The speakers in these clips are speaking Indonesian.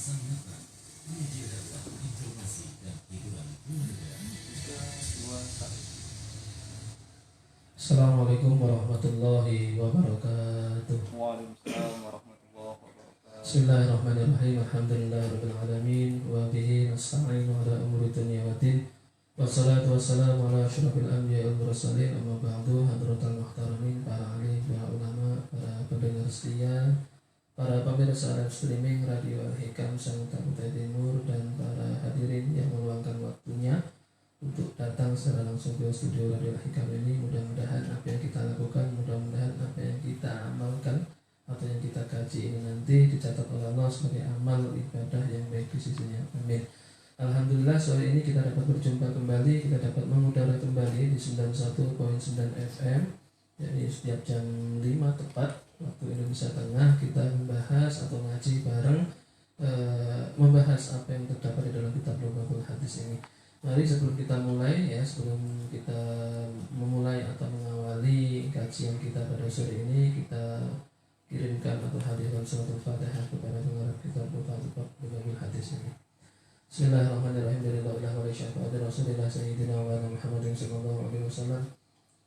Assalamualaikum warahmatullahi wabarakatuh. Waalaikumsalam warahmatullahi wabarakatuh. Bismillahirrahmanirrahim. Alhamdulillahirabbil alamin wa bihi nasta'inu ala umuri dunya waddin. Wassalatu wassalamu ala asyrafil anbiya'i wal mursalin. Amma ba'du, hadratal muhtaramin, para alim, para ulama, para pendengar setia, para pemirsa live streaming Radio Al-Hikam Sanguta Kutai Timur, dan para hadirin yang meluangkan waktunya untuk datang secara langsung ke studio Radio Al-Hikam ini. Mudah-mudahan apa yang kita lakukan, mudah-mudahan apa yang kita amalkan atau yang kita kaji ini nanti dicatat oleh Allah sebagai amal ibadah yang baik di sisinya. Amin. Alhamdulillah, sore ini kita dapat berjumpa kembali, kita dapat mengudara kembali di 91.9 FM, yakni setiap jam 5 tepat waktu Indonesia Tengah kita membahas atau ngaji bareng, membahas apa yang terdapat di dalam kitab Lughul Hadis ini. Mari sebelum kita mulai, sebelum kita memulai atau mengawali kajian kita pada sore ini, kita kirimkan atau hadirkan suratul Fatihah kepada pengarang kitab Lughul Hadis ini. Bismillahirrahmanirrahim. Alhamdulillah wa syafa'ati Rasulillah Sayyidina wa Muhammadin sallallahu alaihi wasallam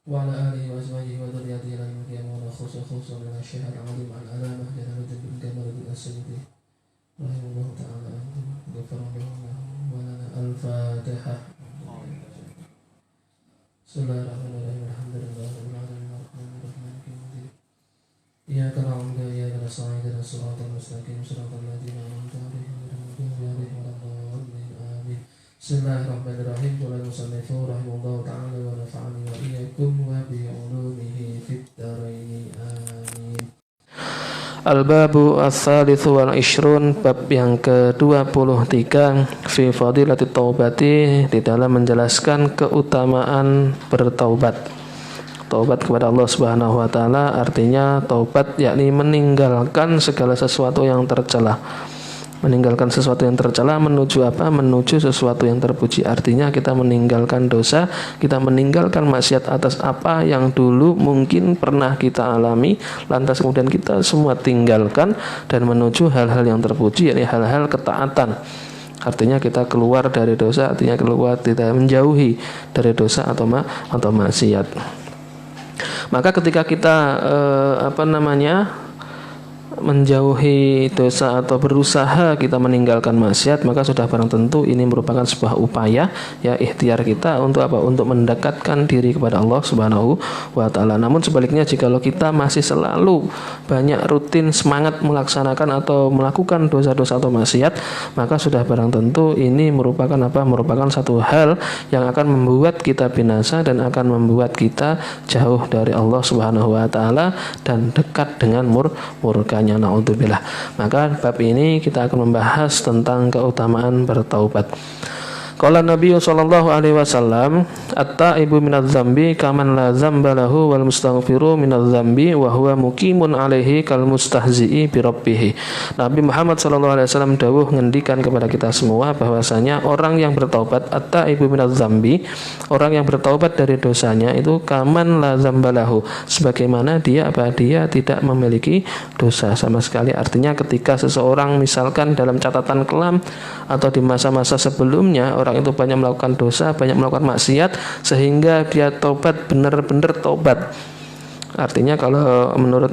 wa ala alihi wa azwajihi wa dzurriyyatihi lan yamuna khususan min asy-syahr al-alim al-alamah Jalaluddin bin Kamaluddin As-Sayyidi rahimahullah ta'ala wa lana al-Fatihah. Bismillahirrahmanirrahim. Alhamdulillah rabbil alamin arrahmanir rahim maliki yaumiddin. Iyyaka na'budu wa iyyaka nasta'in ihdinas siratal mustaqim siratal ladzina an'amta 'alaihim ghairil maghdubi 'alaihim waladdallin. Amin. Bismillahirrahmanirrahim. Qala musannifu rahimahullah ta'ala wa nafa'ani wa iyyakum wa bi 'ulumihi fid dharain. Amin. Al-babu as-salitsu wal 'ishrun, bab yang ke-23 fi fadilatit taubati, di dalam menjelaskan keutamaan bertaubat. Taubat kepada Allah Subhanahu wa taala artinya taubat yakni meninggalkan segala sesuatu yang tercela. Meninggalkan sesuatu yang tercela menuju apa? Menuju sesuatu yang terpuji. Artinya kita meninggalkan dosa, kita meninggalkan maksiat atas apa yang dulu mungkin pernah kita alami, lantas kemudian kita semua tinggalkan dan menuju hal-hal yang terpuji, yakni hal-hal ketaatan. Artinya kita keluar dari dosa, artinya keluar, tidak menjauhi dari dosa atau maksiat. Maka ketika kita menjauhi dosa atau berusaha kita meninggalkan maksiat, maka sudah barang tentu ini merupakan sebuah upaya, ikhtiar kita untuk apa? Untuk mendekatkan diri kepada Allah Subhanahu wa taala. Namun sebaliknya, jikalau kita masih selalu banyak rutin semangat melaksanakan atau melakukan dosa-dosa atau maksiat, maka sudah barang tentu ini merupakan apa? Merupakan satu hal yang akan membuat kita binasa dan akan membuat kita jauh dari Allah Subhanahu wa taala dan dekat dengan murkanya. Na'udzubillah. Maka bab ini kita akan membahas tentang keutamaan bertaubat. Qala Nabi sallallahu alaihi wasallam, at-taibu minadz-dzambi kaman la dzamba lahu wal mustaghfiru minadz-dzambi wa huwa muqimun alaihi kal mustahzi'i bi rabbih. Nabi Muhammad sallallahu alaihi wasallam dawuh ngendikan kepada kita semua bahwasanya orang yang bertaubat, at-taibu minadz-dzambi, orang yang bertaubat dari dosanya itu kaman la dzamba lahu, sebagaimana dia tidak memiliki dosa sama sekali. Artinya ketika seseorang misalkan dalam catatan kelam atau di masa-masa sebelumnya orang itu banyak melakukan dosa, banyak melakukan maksiat, sehingga dia taubat, benar-benar taubat. Artinya kalau menurut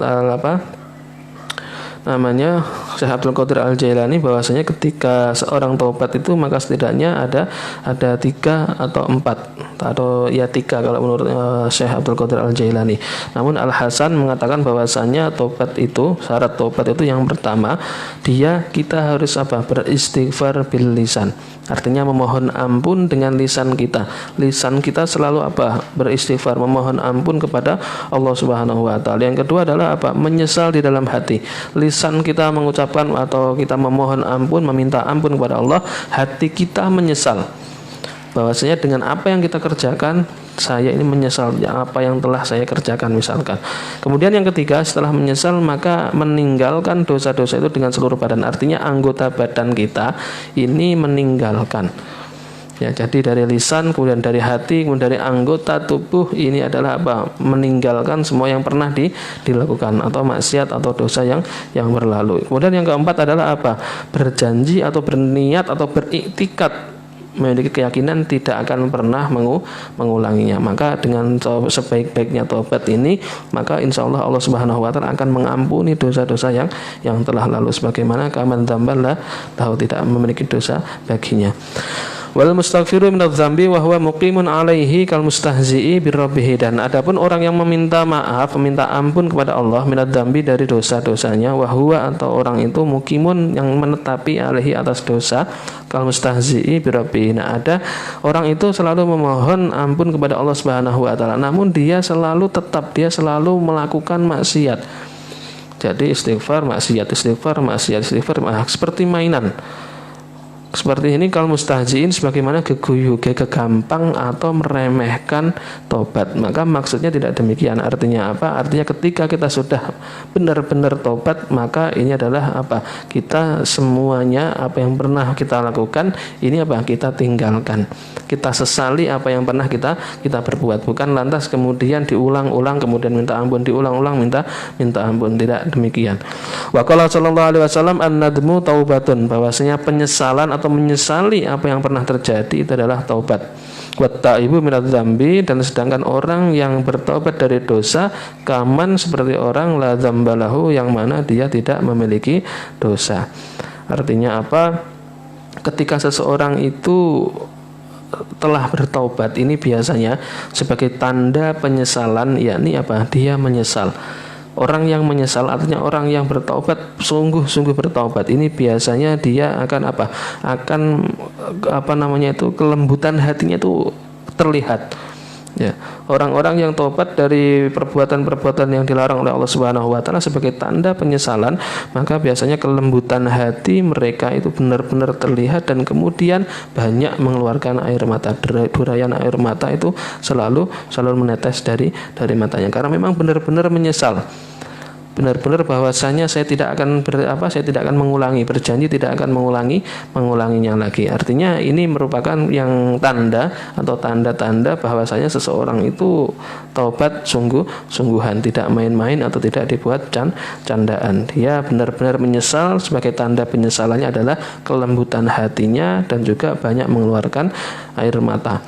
Syekh Abdul Qadir Al-Jailani, bahwasanya ketika seorang taubat itu maka setidaknya ada 3 atau 4 atau 3 kalau menurut Syekh Abdul Qadir Al-Jailani. Namun Al-Hasan mengatakan bahwasanya taubat itu, syarat taubat itu yang pertama, kita harus beristighfar bil lisan. Artinya memohon ampun dengan lisan kita. Lisan kita selalu beristighfar, memohon ampun kepada Allah Subhanahu wa taala. Yang kedua adalah menyesal di dalam hati. Lisan kita mengucapkan atau kita memohon ampun, meminta ampun kepada Allah, hati kita menyesal bahwasanya dengan apa yang kita kerjakan, saya ini menyesal apa yang telah saya kerjakan misalkan. Kemudian yang ketiga, setelah menyesal maka meninggalkan dosa-dosa itu dengan seluruh badan. Artinya anggota badan kita ini meninggalkan. Ya, jadi dari lisan, kemudian dari hati, kemudian dari anggota tubuh, ini adalah apa? Meninggalkan semua yang pernah dilakukan atau maksiat atau dosa yang berlalu. Kemudian yang keempat adalah apa? Berjanji atau berniat atau beriktikad, memiliki keyakinan tidak akan pernah mengulanginya. Maka dengan sebaik-baiknya taubat ini, maka insya Allah Allah Subhanahu Wa Taala akan mengampuni dosa-dosa yang telah lalu, sebagaimana kaman dzambala tahu tidak memiliki dosa baginya. Wal mustaghfiru minadz dzambi wa huwa muqimun alaihi kal mustahzi'i birrabbih. Dan adapun orang yang meminta maaf, meminta ampun kepada Allah minadz dzambi dari dosa-dosanya, wa huwa atau orang itu muqimun yang menetapi alaihi atas dosa, kal mustahzi'i birrabbih. Nah, ada orang itu selalu memohon ampun kepada Allah Subhanahu wa taala, namun dia selalu melakukan maksiat. Jadi istighfar, maksiat, istighfar, maksiat, istighfar, seperti mainan. Seperti ini kalau mustahziin sebagaimana geguyu, kegampang atau meremehkan tobat. Maka maksudnya tidak demikian. Artinya apa? Artinya ketika kita sudah benar-benar tobat, maka ini adalah apa? Kita semuanya apa yang pernah kita lakukan ini apa? Kita tinggalkan. Kita sesali apa yang pernah kita perbuat. Bukan lantas kemudian diulang-ulang kemudian minta ampun, diulang-ulang minta ampun. Tidak demikian. Wa qala sallallahu alaihi wasallam an-nadmu taubatun, bahwasanya penyesalan atau menyesali apa yang pernah terjadi itu adalah taubat. Wattaibu minadz dzambi, dan sedangkan orang yang bertaubat dari dosa kaman seperti orang la dzambalahu, yang mana dia tidak memiliki dosa. Artinya apa? Ketika seseorang itu telah bertaubat, ini biasanya sebagai tanda penyesalan, yakni apa? Dia menyesal. Orang yang menyesal artinya orang yang bertaubat, sungguh-sungguh bertaubat. Ini biasanya dia akan kelembutan hatinya itu terlihat. Ya, orang-orang yang taubat dari perbuatan-perbuatan yang dilarang oleh Allah Subhanahu wa taala sebagai tanda penyesalan, maka biasanya kelembutan hati mereka itu benar-benar terlihat, dan kemudian banyak mengeluarkan air mata. Durayan air mata itu selalu menetes dari matanya karena memang benar-benar menyesal. Benar-benar bahwasanya saya tidak akan mengulangi, berjanji tidak akan mengulanginya lagi. Artinya ini merupakan yang tanda atau tanda-tanda bahwasanya seseorang itu taubat sungguh-sungguhan, tidak main-main atau tidak dibuat candaan. Dia benar-benar menyesal, sebagai tanda penyesalannya adalah kelembutan hatinya dan juga banyak mengeluarkan air mata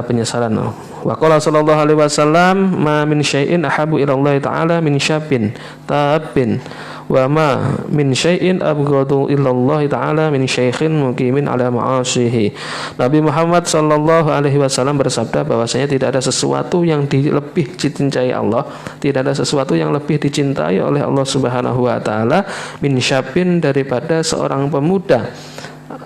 penyesalan. Wa qala sallallahu alaihi wasallam ma min syai'in ahabu ila Allah taala min syabin tabin wa ma min syai'in abghadu ila Allah taala min syaikhin muqimin ala ma'asihi. Nabi Muhammad sallallahu alaihi wasallam bersabda bahwasanya tidak ada sesuatu yang lebih dicintai Allah, tidak ada sesuatu yang lebih dicintai oleh Allah Subhanahu wa taala min syabin, daripada seorang pemuda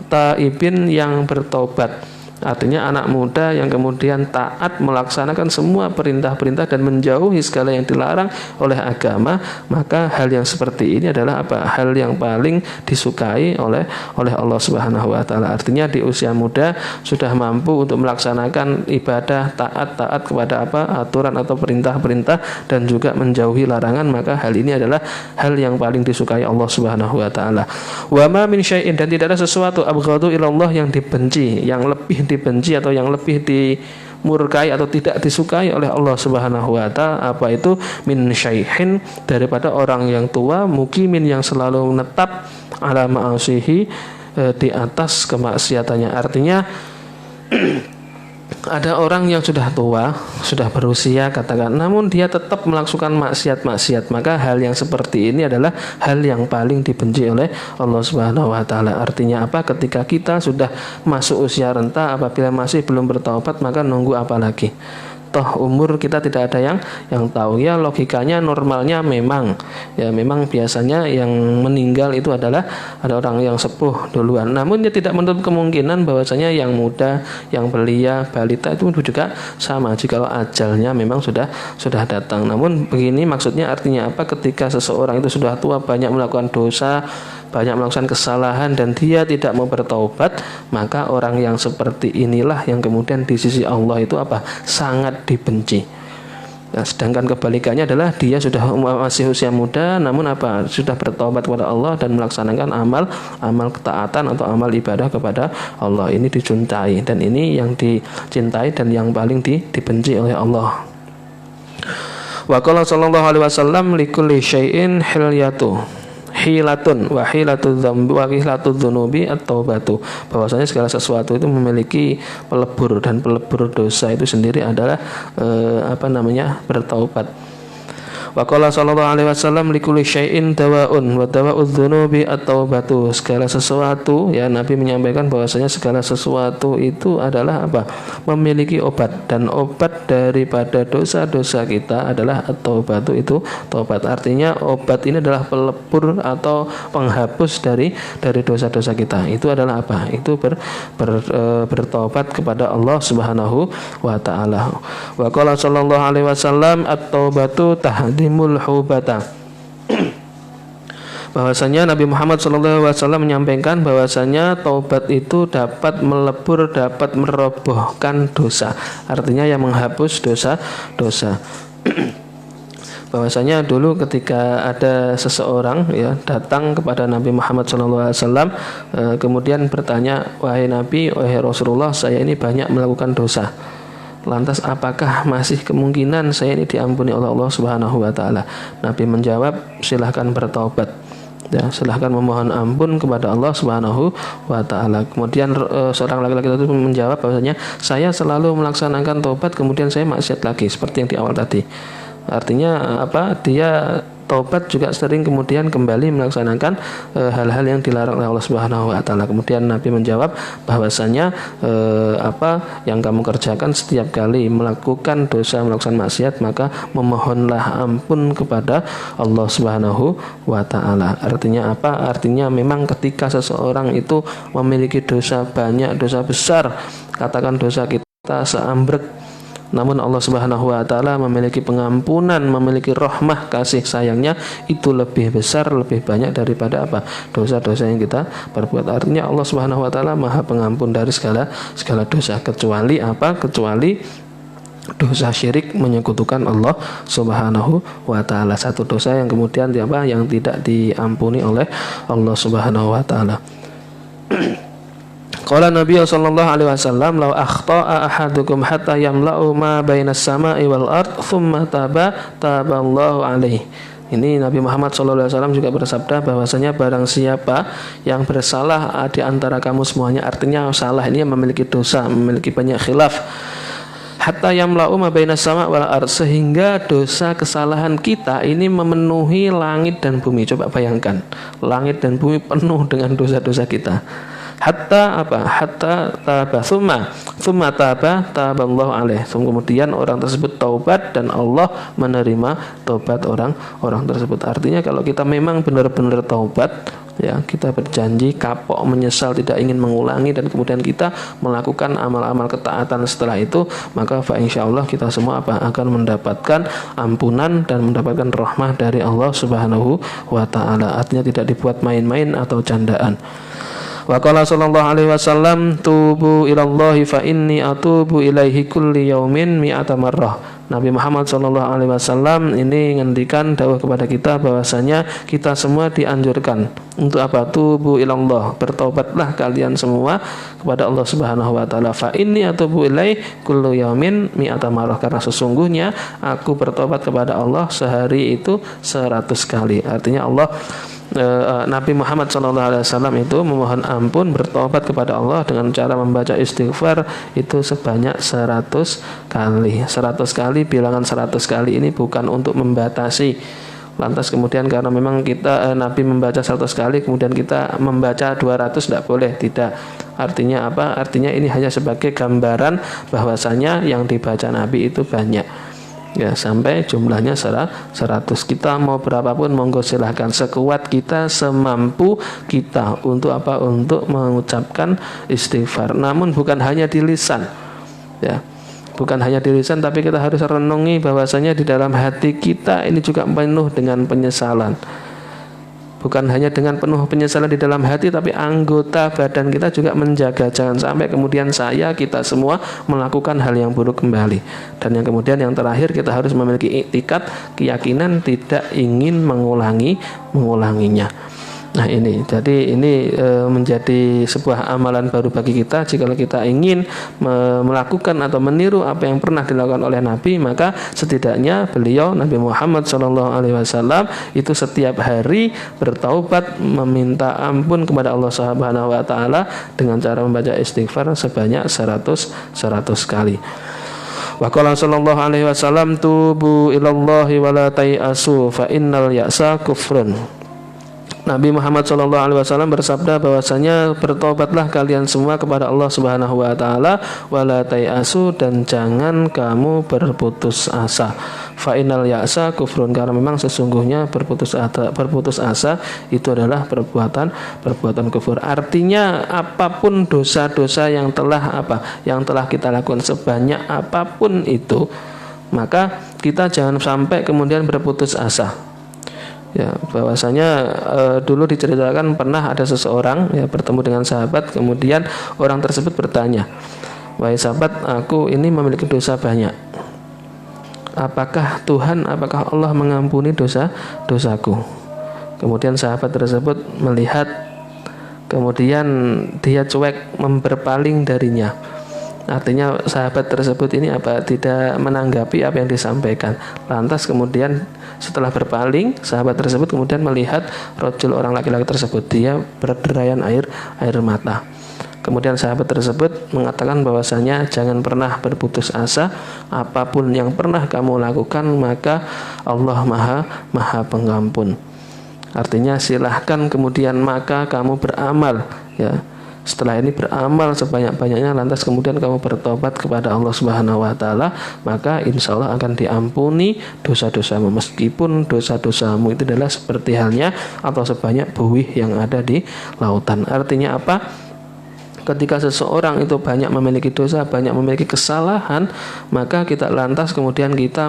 taibin yang bertobat. Artinya anak muda yang kemudian taat melaksanakan semua perintah-perintah dan menjauhi segala yang dilarang oleh agama, maka hal yang seperti ini adalah apa? Hal yang paling disukai oleh Allah Subhanahu wa taala. Artinya di usia muda sudah mampu untuk melaksanakan ibadah, taat kepada aturan atau perintah-perintah dan juga menjauhi larangan, maka hal ini adalah hal yang paling disukai Allah Subhanahu wa taala. Wa ma min syai'in, dan tidak ada sesuatu abghadu ilallah, yang dibenci, yang lebih dibenci atau yang lebih dimurkai atau tidak disukai oleh Allah Subhanahu wa taala, apa itu? Min syaihin, daripada orang yang tua, mukimin, yang selalu menetap ala ma'asihi, di atas kemaksiatannya. Artinya ada orang yang sudah tua, sudah berusia katakan, namun dia tetap melakukan maksiat, maka hal yang seperti ini adalah hal yang paling dibenci oleh Allah Subhanahu wa taala. Artinya apa? Ketika kita sudah masuk usia renta, apabila masih belum bertaubat, maka nunggu apa lagi? Toh umur kita tidak ada yang tahu. Ya, logikanya normalnya memang biasanya yang meninggal itu adalah ada orang yang sepuh duluan. Namun dia tidak menutup kemungkinan bahwasanya yang muda, yang belia, balita itu juga sama jikalau ajalnya memang sudah datang. Namun begini maksudnya, artinya apa? Ketika seseorang itu sudah tua, banyak melakukan dosa, banyak melakukan kesalahan, dan dia tidak mau bertaubat, maka orang yang seperti inilah yang kemudian di sisi Allah itu apa? Sangat dibenci. Nah, sedangkan kebalikannya adalah dia sudah masih usia muda namun sudah bertobat kepada Allah dan melaksanakan amal ketaatan atau amal ibadah kepada Allah. Ini dicintai dan ini yang dicintai dan yang paling dibenci oleh Allah. Wa qala sallallahu alaihi wasallam likulli syai'in hilatun wa hilatul dzambi wa hilatul dzunubi at-taubatu, bahwasanya segala sesuatu itu memiliki pelebur dan pelebur dosa itu sendiri adalah bertaubat. Wa qala sallallahu alaihi wasallam likulli syai'in dawaun wa dawa'udz dzunubi at-taubatu, segala sesuatu, ya, Nabi menyampaikan bahwasanya segala sesuatu itu adalah memiliki obat, dan obat daripada dosa-dosa kita adalah at-taubatu, itu taubat. Artinya obat ini adalah pelebur atau penghapus dari dosa-dosa kita. Itu adalah itu bertaubat kepada Allah Subhanahu wa taala. Wa qala sallallahu alaihi wasallam at-taubatu tahdimul hubata. Bahwasanya Nabi Muhammad SAW menyampaikan bahwasanya taubat itu dapat melebur, dapat merobohkan dosa. Artinya yang menghapus dosa-dosa. Bahwasanya dulu ketika ada seseorang, ya, datang kepada Nabi Muhammad SAW, kemudian bertanya, wahai Nabi, wahai Rasulullah, saya ini banyak melakukan dosa. Lantas apakah masih kemungkinan saya ini diampuni oleh Allah Subhanahu wa taala? Nabi menjawab, silahkan bertaubat. Ya, silahkan memohon ampun kepada Allah Subhanahu wa taala. Kemudian seorang laki-laki itu menjawab bahwasanya saya selalu melaksanakan taubat kemudian saya maksiat lagi, seperti yang di awal tadi. Artinya dia taubat juga sering kemudian kembali melaksanakan hal-hal yang dilarang oleh Allah Subhanahu wa taala. Kemudian Nabi menjawab bahwasanya yang kamu kerjakan setiap kali melakukan dosa, melakukan maksiat, maka memohonlah ampun kepada Allah Subhanahu wa taala. Artinya Artinya memang ketika seseorang itu memiliki dosa banyak, dosa besar, katakan dosa kita seambrek, namun Allah Subhanahu wa taala memiliki pengampunan, memiliki rahmah, kasih sayangnya itu lebih besar, lebih banyak daripada dosa-dosa yang kita perbuat. Artinya Allah Subhanahu wa taala Maha Pengampun dari segala dosa, kecuali kecuali dosa syirik, menyekutukan Allah Subhanahu wa taala. Satu dosa yang kemudian yang tidak diampuni oleh Allah Subhanahu wa taala. Qala Nabi sallallahu alaihi wasallam, "Law akhta'a ahadukum hatta yamla'u ma bainas sama'i wal ard, tsumma taballahu alaihi." Ini Nabi Muhammad sallallahu alaihi wasallam juga bersabda bahwasanya barang siapa yang bersalah di antara kamu semuanya, artinya salah ini yang memiliki dosa, memiliki banyak khilaf. Hatta yamla'u ma bainas sama' wal ard, sehingga dosa kesalahan kita ini memenuhi langit dan bumi. Coba bayangkan, langit dan bumi penuh dengan dosa-dosa kita. Hatta taba summa taballahu alaihi. Kemudian orang tersebut taubat dan Allah menerima taubat orang tersebut. Artinya kalau kita memang benar-benar taubat, ya, kita berjanji kapok, menyesal, tidak ingin mengulangi, dan kemudian kita melakukan amal-amal ketaatan setelah itu, maka insyaallah kita semua akan mendapatkan ampunan dan mendapatkan rahmah dari Allah Subhanahu wa taala. Artinya tidak dibuat main-main atau candaan. Wa qala sallallahu alaihi wasallam, tubu ilallahi fa inni atubu ilaihi kulli yaumin mi'ata marrah. Nabi Muhammad sallallahu alaihi wasallam ini ngendikan dawuh kepada kita bahwasanya kita semua dianjurkan untuk tubu ilallah, bertobatlah kalian semua kepada Allah Subhanahu wa taala. Fa inni atubu ilaihi kullu yaumin mi'ata marrah, karena sesungguhnya aku bertobat kepada Allah sehari itu 100 kali. Artinya Nabi Muhammad SAW itu memohon ampun, bertobat kepada Allah dengan cara membaca istighfar itu sebanyak 100 kali. 100 kali, bilangan 100 kali ini bukan untuk membatasi. Lantas kemudian karena memang Nabi membaca 100 kali, kemudian kita membaca 200, tidak boleh, tidak. Artinya Artinya ini hanya sebagai gambaran bahwasanya yang dibaca Nabi itu banyak. Ya, sampai jumlahnya 100. Kita mau berapapun monggo silahkan, sekuat kita, semampu kita untuk untuk mengucapkan istighfar. Namun bukan hanya di lisan, ya, bukan hanya di lisan, tapi kita harus renungi bahwasanya di dalam hati kita ini juga penuh dengan penyesalan. bukan hanya dengan penuh penyesalan di dalam hati, tapi anggota badan kita juga menjaga, jangan sampai kemudian kita semua melakukan hal yang buruk kembali. Dan yang kemudian yang terakhir, kita harus memiliki iktikad, keyakinan tidak ingin mengulanginya. Nah ini, jadi ini menjadi sebuah amalan baru bagi kita. Jika kita ingin melakukan atau meniru apa yang pernah dilakukan oleh Nabi, maka setidaknya beliau, Nabi Muhammad SAW, itu setiap hari bertaubat, meminta ampun kepada Allah Subhanahu Wa Taala dengan cara membaca istighfar sebanyak 100 kali. Wa qala sallallahu alaihi wasallam, tubu ilallahi wa la tai'asu fa innal ya'sa kufrun. Nabi Muhammad SAW bersabda bahwasanya bertobatlah kalian semua kepada Allah Subhanahu Wa Taala, wala tai'asu, dan jangan kamu berputus asa. Fa innal ya'sa kufrun, karena memang sesungguhnya berputus asa itu adalah perbuatan kufur. Artinya apapun dosa-dosa yang telah kita lakukan, sebanyak apapun itu, maka kita jangan sampai kemudian berputus asa. Ya, bahwasanya dulu diceritakan pernah ada seseorang bertemu dengan sahabat, kemudian orang tersebut bertanya, "Wahai sahabat, aku ini memiliki dosa banyak. Apakah Allah mengampuni dosaku?" Kemudian sahabat tersebut melihat, kemudian dia cuek, berpaling darinya. Artinya sahabat tersebut ini tidak menanggapi apa yang disampaikan. Lantas kemudian setelah berpaling, sahabat tersebut kemudian melihat orang laki-laki tersebut, dia berderayan air mata. Kemudian sahabat tersebut mengatakan bahwasanya jangan pernah berputus asa, apapun yang pernah kamu lakukan maka Allah Maha Pengampun. Artinya silahkan kemudian maka kamu beramal, ya. Setelah ini beramal sebanyak-banyaknya, lantas kemudian kamu bertobat kepada Allah Subhanahu Wa Taala, maka insya Allah akan diampuni dosa-dosamu, meskipun dosa-dosamu itu adalah seperti halnya atau sebanyak buih yang ada di lautan. Artinya apa? Ketika seseorang itu banyak memiliki dosa, banyak memiliki kesalahan, maka kita lantas kemudian kita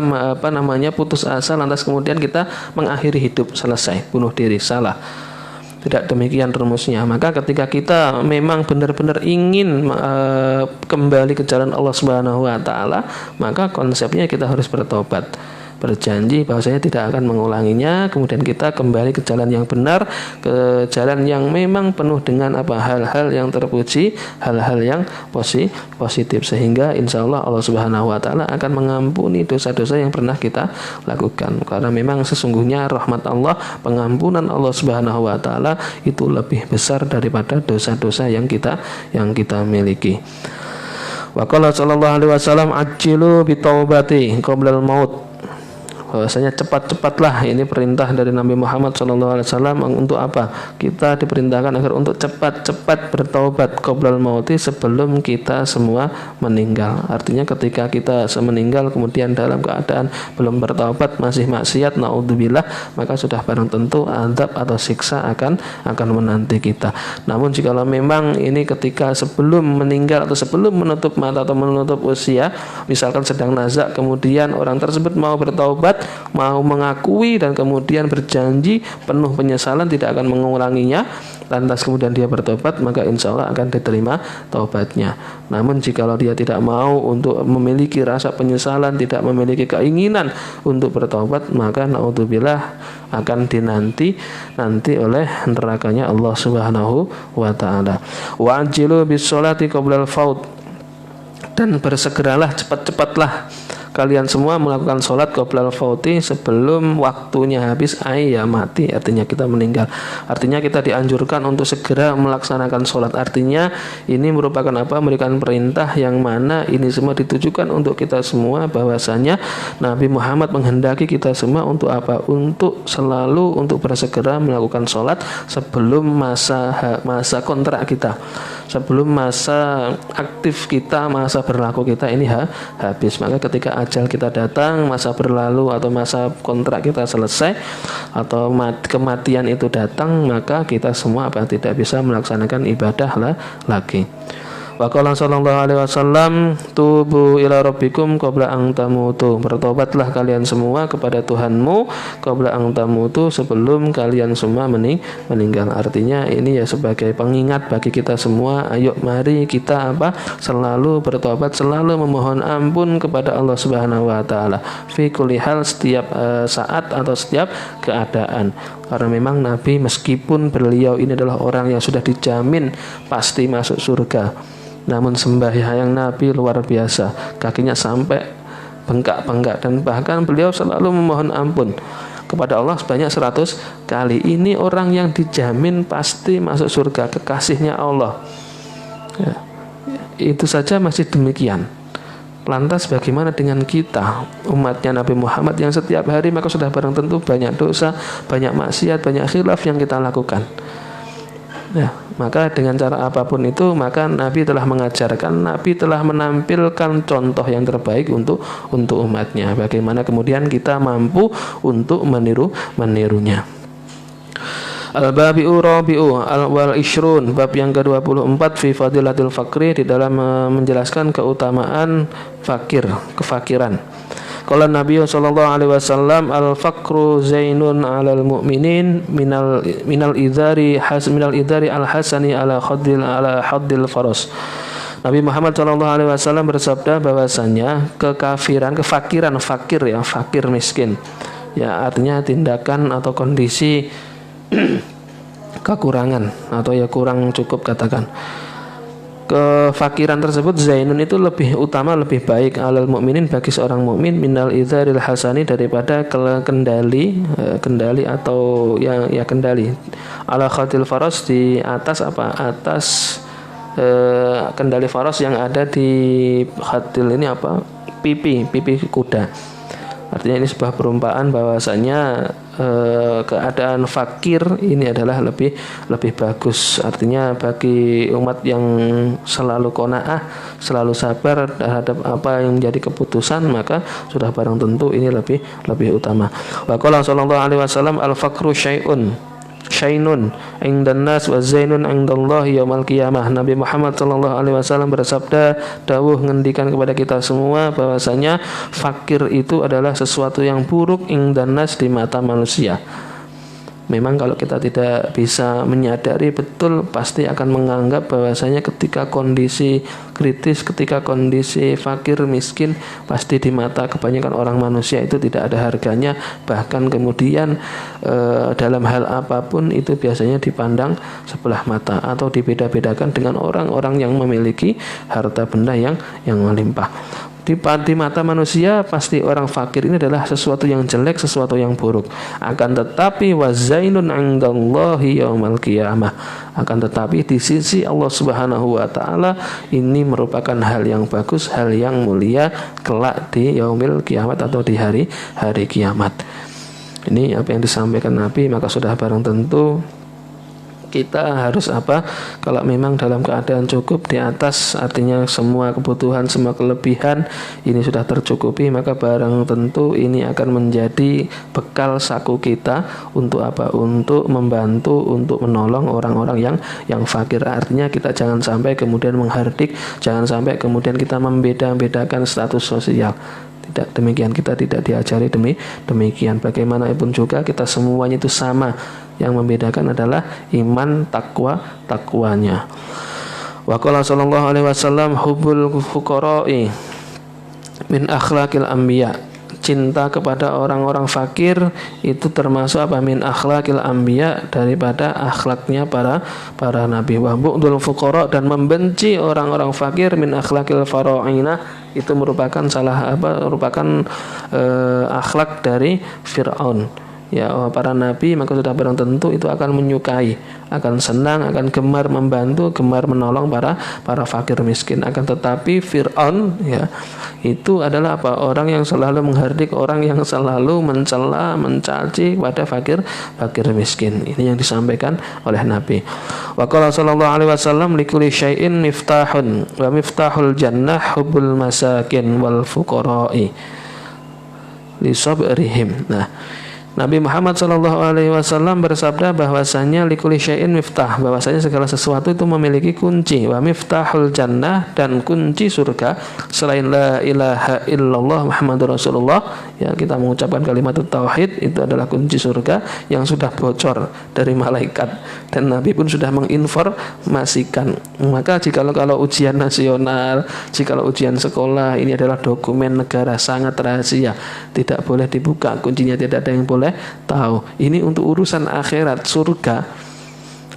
putus asa, lantas kemudian kita mengakhiri hidup, selesai, bunuh diri, salah. Tidak demikian rumusnya. Maka ketika kita memang benar-benar ingin kembali ke jalan Allah Subhanahu Wa Taala, maka konsepnya kita harus bertobat, berjanji bahwasanya tidak akan mengulanginya. Kemudian kita kembali ke jalan yang benar, ke jalan yang memang penuh dengan hal-hal yang terpuji, hal-hal yang positif, sehingga insya Allah Subhanahu Wa Taala akan mengampuni dosa-dosa yang pernah kita lakukan. Karena memang sesungguhnya rahmat Allah, pengampunan Allah Subhanahu Wa Taala itu lebih besar daripada dosa-dosa yang kita miliki. Wa qala sallallahu alaihi wasallam, ajjilu bitaubati qoblal maut. Bahwasanya cepat-cepatlah, ini perintah dari Nabi Muhammad SAW. Untuk apa? Kita diperintahkan agar untuk cepat-cepat bertaubat qoblal mauti, sebelum kita semua meninggal. Artinya ketika kita meninggal kemudian dalam keadaan belum bertaubat, masih maksiat, naudzubillah, maka sudah barang tentu azab atau siksa akan menanti kita. Namun jikalau memang ini ketika sebelum meninggal atau sebelum menutup mata atau menutup usia, misalkan sedang nazak, kemudian orang tersebut mau bertaubat, mau mengakui dan kemudian berjanji penuh penyesalan tidak akan mengulanginya, lantas kemudian dia bertobat, maka insya Allah akan diterima taubatnya. Namun jikalau dia tidak mau untuk memiliki rasa penyesalan, tidak memiliki keinginan untuk bertobat, maka naudzubillah akan dinanti oleh nerakanya Allah Subhanahu Wa Taala. Wa ajilu bis sholati qoblal faut, dan bersegeralah, cepat-cepatlah kalian semua melakukan sholat qoblal fauti, sebelum waktunya habis, mati, artinya kita meninggal. Artinya kita dianjurkan untuk segera melaksanakan sholat. Artinya ini merupakan memberikan perintah yang mana ini semua ditujukan untuk kita semua, bahwasanya Nabi Muhammad menghendaki kita semua untuk untuk selalu untuk bersegera melakukan sholat sebelum masa kontrak kita, sebelum masa aktif kita, masa berlaku kita ini habis. Maka ketika ajal kita datang, masa berlalu atau masa kontrak kita selesai, atau kematian itu datang, maka kita semua tidak bisa melaksanakan ibadah lagi. Wa qala sallallahu alaihi wasallam, tubu ila rabbikum qabla an tamutu. Bertobatlah kalian semua kepada Tuhanmu qabla an tamutu, sebelum kalian semua meninggal. Artinya ini ya sebagai pengingat bagi kita semua, ayo mari kita selalu bertobat, selalu memohon ampun kepada Allah Subhanahu wa taala fi kulli hal, setiap saat atau setiap keadaan. Karena memang Nabi meskipun beliau ini adalah orang yang sudah dijamin pasti masuk surga, namun sembahyang Nabi luar biasa, kakinya sampai bengkak-bengkak, dan bahkan beliau selalu memohon ampun kepada Allah sebanyak 100 kali. Ini orang yang dijamin pasti masuk surga, kekasihnya Allah ya. Itu saja masih demikian. Lantas bagaimana dengan kita, umatnya Nabi Muhammad yang setiap hari maka sudah barang tentu banyak dosa, banyak maksiat, banyak khilaf yang kita lakukan ya. Maka dengan cara apapun itu, maka Nabi telah mengajarkan, Nabi telah menampilkan contoh yang terbaik untuk umatnya. Bagaimana kemudian kita mampu untuk menirunya. Al-Babi'u Rabi'u wal Ishrun, bab yang ke-24 fi fadilatil fakri, di dalam menjelaskan keutamaan kefakiran. Qala Nabi sallallahu alaihi wasallam, al-faqru zainun 'alal mu'minin minal idari al-hasani ala haddil faras. Nabi Muhammad sallallahu alaihi wasallam bersabda bahwasanya kefakiran, fakir miskin. Ya, artinya tindakan atau kondisi kekurangan atau ya kurang cukup katakan. Kefakiran tersebut zainun itu lebih utama, lebih baik alal mukminin, bagi seorang mukmin, minal idzaril hasani, daripada kendali atau kendali ala khatil faras, di atas kendali faras yang ada di khatil ini pipi kuda. Artinya ini sebuah perumpamaan bahwasanya keadaan fakir ini adalah lebih bagus. Artinya bagi umat yang selalu qanaah, selalu sabar terhadap apa yang menjadi keputusan, maka sudah barang tentu ini lebih utama. Wa qala sallallahu alaihi wasallam, al-faqru syainun indan nas wa zainun indallahi yaumil qiyamah. Nabi Muhammad sallallahu alaihi wasallam bersabda, dawuh ngendikan kepada kita semua bahwasanya fakir itu adalah sesuatu yang buruk indan nas, di mata manusia. Memang kalau kita tidak bisa menyadari betul, pasti akan menganggap bahwasanya ketika kondisi kritis, ketika kondisi fakir miskin, pasti di mata kebanyakan orang manusia itu tidak ada harganya. Bahkan kemudian dalam hal apapun itu biasanya dipandang sebelah mata atau dibeda-bedakan dengan orang-orang yang memiliki harta benda yang melimpah. Di mata manusia pasti orang fakir ini adalah sesuatu yang jelek, sesuatu yang buruk. Akan tetapi wazainun 'indallahi yaumil qiyamah, akan tetapi di sisi Allah Subhanahu wa taala ini merupakan hal yang bagus, hal yang mulia kelak di yaumil kiamat atau di hari kiamat. Ini apa yang disampaikan Nabi, maka sudah barang tentu kita harus kalau memang dalam keadaan cukup di atas, artinya semua kebutuhan, semua kelebihan ini sudah tercukupi, maka barang tentu ini akan menjadi bekal saku kita untuk untuk membantu, untuk menolong orang-orang yang fakir. Artinya kita jangan sampai kemudian menghardik, jangan sampai kemudian kita membeda-bedakan status sosial. Tidak demikian, kita tidak diajari demikian. Bagaimanapun juga kita semuanya itu sama. Yang membedakan adalah iman, takwanya. Wa qala sallallahu alaihi wasallam, hubbul fuqara'i min akhlaqil anbiya. Cinta kepada orang-orang fakir itu termasuk min akhlaqil anbiya, daripada akhlaknya para nabi. Wa bu'dul fuqara, dan membenci orang-orang fakir, min akhlaqil fara'ina, itu merupakan akhlak dari Fir'aun. Ya, para nabi maka sudah barang tentu itu akan menyukai, akan senang, akan gemar membantu, gemar menolong para fakir miskin. Akan tetapi Fir'aun ya itu adalah orang yang selalu menghardik, orang yang selalu mencela, mencaci pada fakir miskin. Ini yang disampaikan oleh Nabi. Wa qala sallallahu alaihi wasallam, likulli syai'in miftahun wa miftahul jannah hubbul masakin wal fuqara'i li sabrihim. Nah, Nabi Muhammad SAW bersabda bahwasanya likulli syai'in miftah, bahwasanya segala sesuatu itu memiliki kunci. Wa miftahul jannah, dan kunci surga selain la ilaha illallah Muhammadur Rasulullah, ya, kita mengucapkan kalimat tauhid, itu adalah kunci surga yang sudah bocor dari malaikat, dan Nabi pun sudah menginformasikan. Maka kalau ujian nasional, jikalau ujian sekolah, ini adalah dokumen negara, sangat rahasia, tidak boleh dibuka, kuncinya tidak ada yang boleh tahu. Ini untuk urusan akhirat, surga.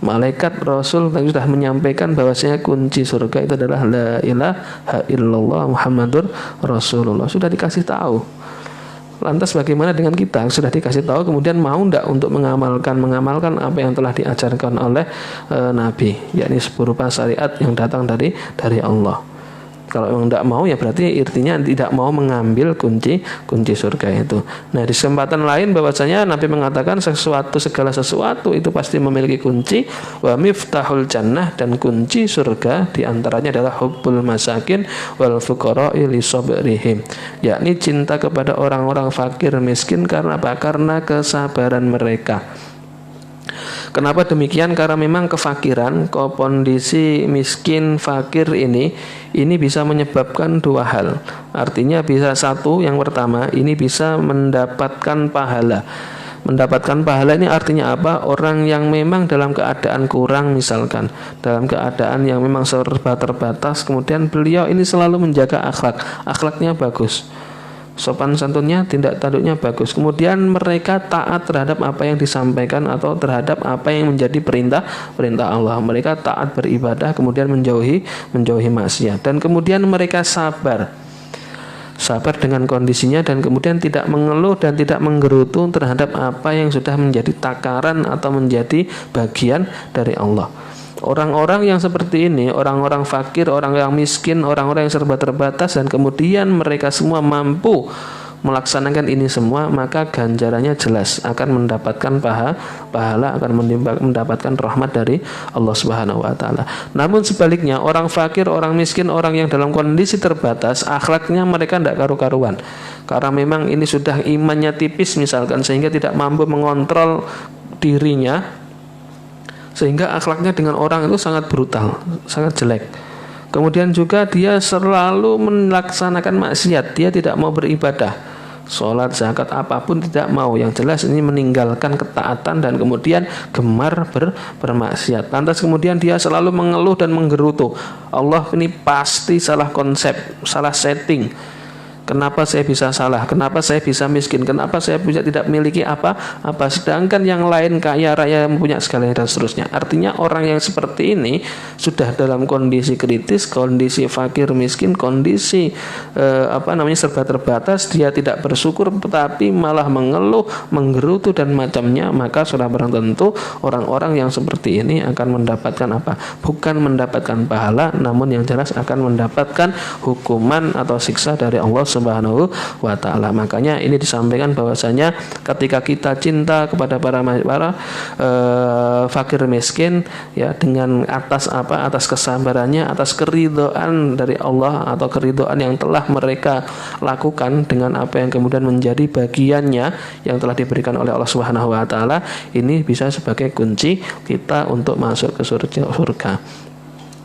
Malaikat Rasul sudah menyampaikan bahwasanya kunci surga itu adalah la ilaha illallah Muhammadur Rasulullah. Sudah dikasih tahu. Lantas bagaimana dengan kita? Sudah dikasih tahu, kemudian mau enggak untuk mengamalkan apa yang telah diajarkan oleh Nabi, yakni berupa syariat yang datang dari Allah. Kalau memang tidak mau, ya berarti artinya tidak mau mengambil kunci surga itu. Nah, di kesempatan lain bahwasanya Nabi mengatakan segala sesuatu itu pasti memiliki kunci. Wa miftahul jannah, dan kunci surga diantaranya adalah hubbul masakin wal fuqara'i li sabrihim, yakni cinta kepada orang-orang fakir miskin. Karena apa? Karena kesabaran mereka. Kenapa demikian? Karena memang kefakiran, kondisi miskin fakir ini bisa menyebabkan dua hal. Artinya bisa satu, yang pertama ini bisa mendapatkan pahala. Mendapatkan pahala ini artinya apa? Orang yang memang dalam keadaan kurang, misalkan dalam keadaan yang memang serba terbatas, kemudian beliau ini selalu menjaga akhlaknya bagus, sopan santunnya, tindak tanduknya bagus. Kemudian mereka taat terhadap apa yang disampaikan atau terhadap apa yang menjadi perintah Allah. Mereka taat beribadah, kemudian menjauhi maksiat. Dan kemudian mereka sabar dengan kondisinya, dan kemudian tidak mengeluh dan tidak menggerutu terhadap apa yang sudah menjadi takaran atau menjadi bagian dari Allah. Orang-orang yang seperti ini, orang-orang fakir, orang yang miskin, orang-orang yang serba terbatas, dan kemudian mereka semua mampu melaksanakan ini semua, maka ganjarannya jelas akan mendapatkan pahala, akan mendapatkan rahmat dari Allah Subhanahu wa taala. Namun sebaliknya, orang fakir, orang miskin, orang yang dalam kondisi terbatas, akhlaknya mereka tidak karu-karuan. Karena memang ini sudah imannya tipis misalkan, sehingga tidak mampu mengontrol dirinya, sehingga akhlaknya dengan orang itu sangat brutal, sangat jelek. Kemudian juga dia selalu melaksanakan maksiat, dia tidak mau beribadah, sholat, zakat, apapun tidak mau. Yang jelas ini meninggalkan ketaatan dan kemudian gemar bermaksiat. Lantas kemudian dia selalu mengeluh dan menggerutu, Allah ini pasti salah konsep, salah setting. Kenapa saya bisa salah? Kenapa saya bisa miskin? Kenapa saya tidak memiliki apa-apa? Sedangkan yang lain kaya raya, punya segalanya, dan seterusnya. Artinya orang yang seperti ini sudah dalam kondisi kritis, kondisi fakir miskin, kondisi serba terbatas. Dia tidak bersyukur, tetapi malah mengeluh, menggerutu dan macamnya. Maka sudah barang tentu orang-orang yang seperti ini akan mendapatkan apa? Bukan mendapatkan pahala, namun yang jelas akan mendapatkan hukuman atau siksa dari Allah Subhanahu wa taala. Makanya ini disampaikan bahwasanya ketika kita cinta kepada para fakir miskin, ya, dengan atas kesabarannya, atas keridhaan dari Allah atau keridhaan yang telah mereka lakukan dengan apa yang kemudian menjadi bagiannya yang telah diberikan oleh Allah Subhanahu wa taala, ini bisa sebagai kunci kita untuk masuk ke surga.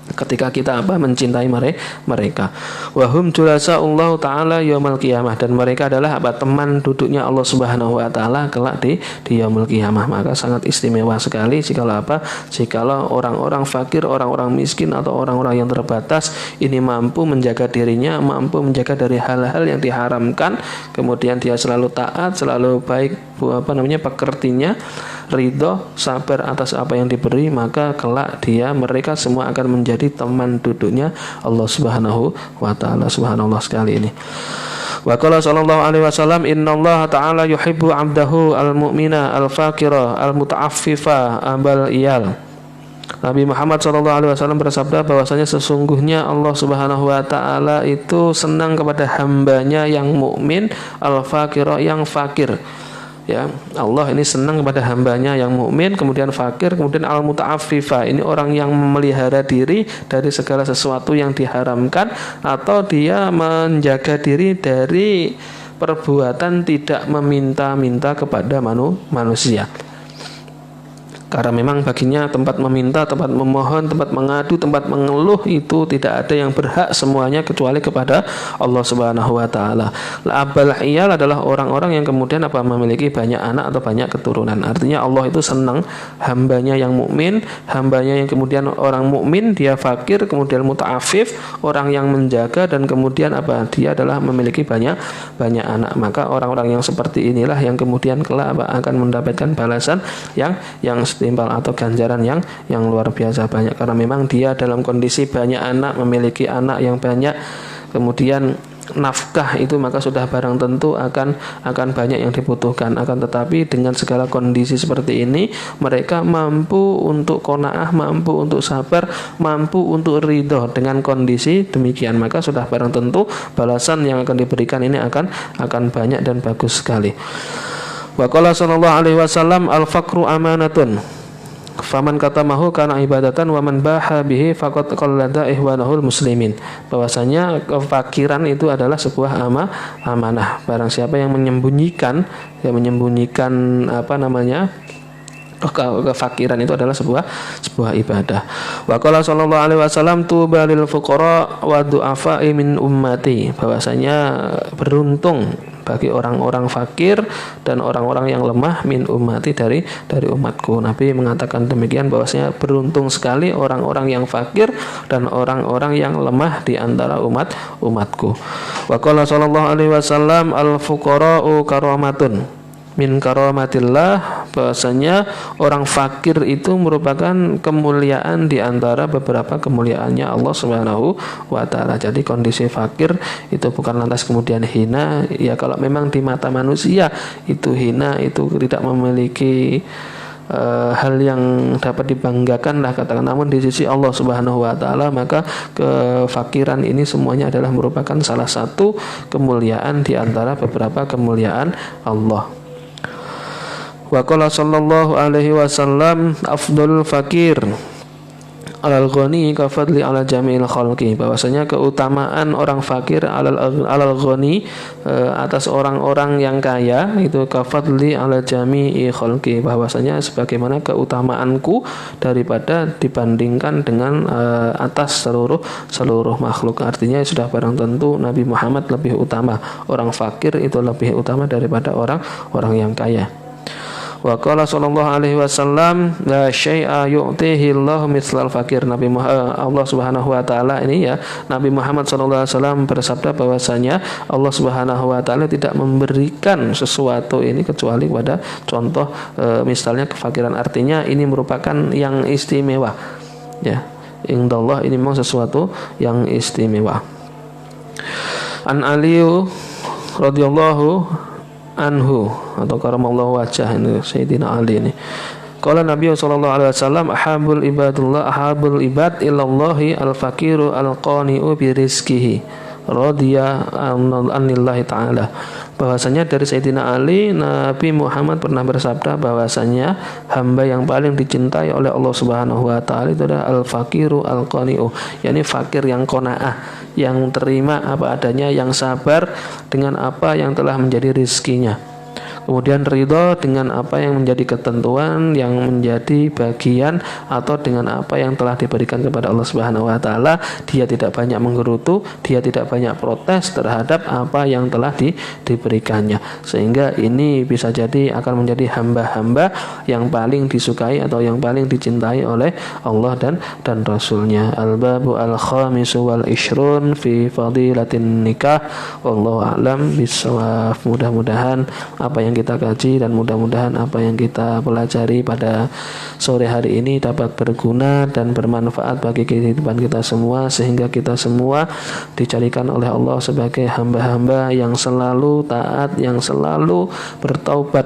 Ketika kita mencintai mereka. Wahum julasa Allah taala yaumul qiyamah, dan mereka adalah teman duduknya Allah Subhanahu wa taala kelak di yaumul qiyamah. Maka sangat istimewa sekali jikalau orang-orang fakir, orang-orang miskin atau orang-orang yang terbatas ini mampu menjaga dirinya, mampu menjaga dari hal-hal yang diharamkan, kemudian dia selalu taat, selalu baik pekertinya, ridho, sabar atas apa yang diberi, maka kelak mereka semua akan menjadi teman duduknya Allah Subhanahu wa taala. Subhanallah sekali ini. Wa qala sallallahu alaihi wasallam, innallaha ta'ala yuhibbu 'abdahu al-mu'mina al-faqira al-muta'affifa ambal iyal. Nabi Muhammad SAW bersabda bahwasanya sesungguhnya Allah Subhanahu wa taala itu senang kepada hambanya yang mukmin, al-faqira, yang fakir. Ya, Allah ini senang kepada hambanya yang mukmin, kemudian fakir, kemudian al-muta'affifa, ini orang yang memelihara diri dari segala sesuatu yang diharamkan, atau dia menjaga diri dari perbuatan tidak meminta-minta kepada manusia. Karena memang baginya tempat meminta, tempat memohon, tempat mengadu, tempat mengeluh itu tidak ada yang berhak semuanya kecuali kepada Allah Subhanahu wa taala. Abal iyal adalah orang-orang yang kemudian memiliki banyak anak atau banyak keturunan. Artinya Allah itu senang hambanya yang mukmin, hambanya yang kemudian orang mukmin, dia fakir, kemudian muta'afif, orang yang menjaga dan kemudian dia adalah memiliki banyak anak. Maka orang-orang yang seperti inilah yang kemudian kelak akan mendapatkan balasan yang timbal atau ganjaran yang luar biasa banyak, karena memang dia dalam kondisi banyak anak, memiliki anak yang banyak, kemudian nafkah itu maka sudah barang tentu akan banyak yang dibutuhkan. Akan tetapi dengan segala kondisi seperti ini, mereka mampu untuk qanaah, mampu untuk sabar, mampu untuk ridho dengan kondisi demikian, maka sudah barang tentu balasan yang akan diberikan ini akan banyak dan bagus sekali. Wa qala sallallahu alaihi wasallam al-faqru amanatun faman katamahu kana ibadatan wa man baha bihi faqad qallada ihwanahul muslimin. Bahwasanya kefakiran itu adalah sebuah amanah. Barang siapa yang menyembunyikan kefakiran itu adalah sebuah ibadah. Wa qala sallallahu alaihi wasallam tuba lil fuqara wa du'afa'i min ummati. Bahwasanya beruntung bagi orang-orang fakir dan orang-orang yang lemah min ummati dari umatku. Nabi mengatakan demikian, bahwasanya beruntung sekali orang-orang yang fakir dan orang-orang yang lemah di antara umatku. Wa qala sallallahu alaihi wasallam al fuqara'u karamatun min karamatillah. Bahwasanya orang fakir itu merupakan kemuliaan di antara beberapa kemuliaannya Allah Subhanahu wa taala. Jadi kondisi fakir itu bukan lantas kemudian hina. Ya kalau memang di mata manusia itu hina, itu tidak memiliki hal yang dapat dibanggakan lah katakan, namun di sisi Allah Subhanahu wa taala maka kefakiran ini semuanya adalah merupakan salah satu kemuliaan di antara beberapa kemuliaan Allah. Wa qala sallallahu alaihi wasallam afdalul fakir alal ghani ka fadli ala jami'il khalqi. Bahwasanya keutamaan orang fakir alal ghani atas orang-orang yang kaya itu ka fadli ala jami'i khalqi. Bahwasanya sebagaimana keutamaanku daripada dibandingkan dengan atas seluruh makhluk. Artinya sudah barang tentu Nabi Muhammad lebih utama, orang fakir itu lebih utama daripada orang yang kaya. Wa qala sallallahu alaihi wasallam la syai'a yu'tihi Allah mithlal fakir. Allah Subhanahu wa taala ini ya, Nabi Muhammad sallallahu alaihi wasallam bersabda bahwasanya Allah Subhanahu wa taala tidak memberikan sesuatu ini kecuali pada contoh misalnya kefakiran. Artinya ini merupakan yang istimewa. Ya, indallah ini memang sesuatu yang istimewa. An Aliyu radhiyallahu anhu atau karamallahu wajah, ini Sayyidina Ali ini. Qala Nabi sallallahu alaihi wasallam ahabul ibad ilallahi al-faqiru al-qani'u bi rizqihi radiya anillahi ta'ala. Bahwasanya dari Sayyidina Ali, Nabi Muhammad pernah bersabda bahwasanya hamba yang paling dicintai oleh Allah Subhanahu wa taala itu adalah al-faqiru al-qani'u, yakni fakir yang qanaah, yang terima apa adanya, yang sabar dengan apa yang telah menjadi rizkinya, kemudian ridho dengan apa yang menjadi ketentuan, yang menjadi bagian atau dengan apa yang telah diberikan kepada Allah Subhanahu wa taala. Dia tidak banyak menggerutu, dia tidak banyak protes terhadap apa yang telah diberikannya, sehingga ini bisa jadi akan menjadi hamba-hamba yang paling disukai atau yang paling dicintai oleh Allah dan Rasulnya. Al-babu al-khamisu wal ishrun fi fadilatin nikah. Wallahu a'lam bissawab. Mudah-mudahan apa yang kita kaji dan mudah-mudahan apa yang kita pelajari pada sore hari ini dapat berguna dan bermanfaat bagi kehidupan kita semua, sehingga kita semua dicarikan oleh Allah sebagai hamba-hamba yang selalu taat, yang selalu bertaubat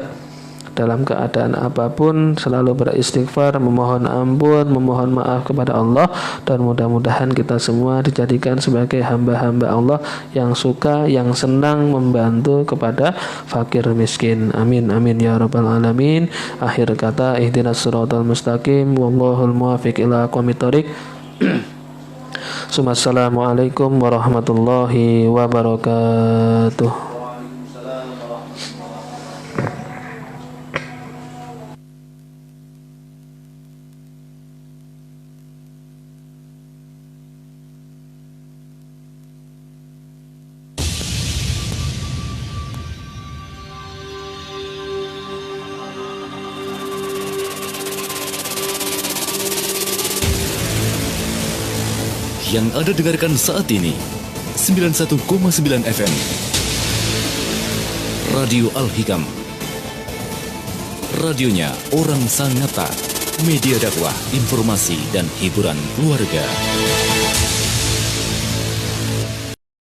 dalam keadaan apapun, selalu beristighfar, memohon ampun, memohon maaf kepada Allah, dan mudah-mudahan kita semua dijadikan sebagai hamba-hamba Allah yang suka, yang senang membantu kepada fakir miskin. Amin amin ya rabbal alamin. Akhir kata, ihdinas siratal mustaqim, wallahul muwaffiq ila aqwamit thoriq. Assalamualaikum warahmatullahi wabarakatuh. yang Anda dengarkan saat ini 91,9 FM Radio Al-Hikam. Radionya orang Sangatta, media dakwah, informasi dan hiburan keluarga.